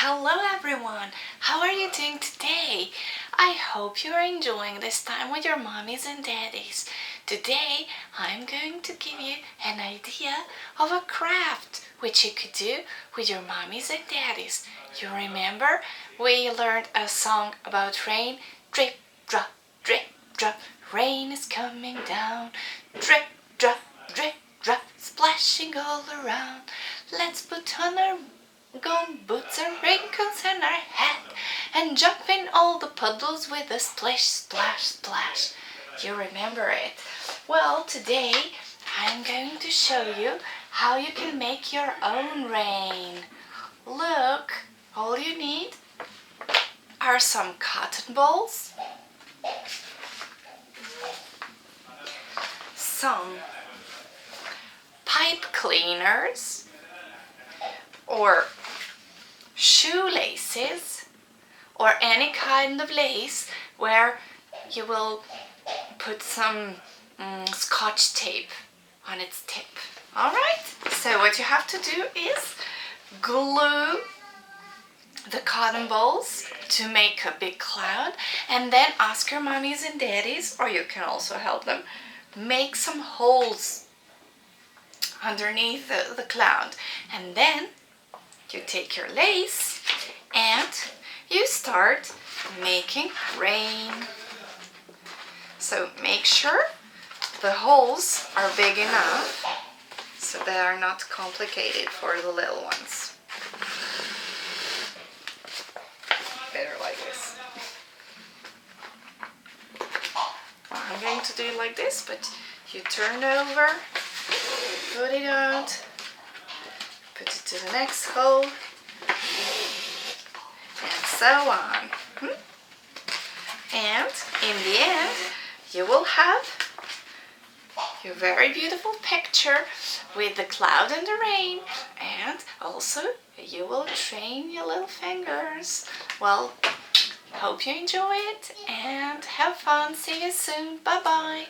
Hello everyone! How are you doing today? I hope you are enjoying this time with your mommies and daddies. Today I'm going to give you an idea of a craft which you could do with your mommies and daddies. You remember we learned a song about rain? Drip, drop, drip, drop, rain is coming down. Drip, drop, drip, drop, splashing all around. Let's put on our gum boots and raincoats and our hat and jump in all the puddles with a splish, splash, splash. You remember it? Well, today I'm going to show you how you can make your own rain. Look, all you need are some cotton balls, some pipe cleaners, or shoelaces, or any kind of lace where you will put some scotch tape on its tip. Alright, so what you have to do is glue the cotton balls to make a big cloud, and then ask your mommies and daddies, or you can also help them, make some holes underneath the cloud. And then you take your lace and you start making rain. So make sure the holes are big enough so they are not complicated for the little ones. Better like this. I'm going to do it like this, but you turn over, put it out, put it to the next hole, and so on. And in the end, you will have your very beautiful picture with the cloud and the rain, and also you will train your little fingers. Well, hope you enjoy it and have fun. See you soon. Bye bye.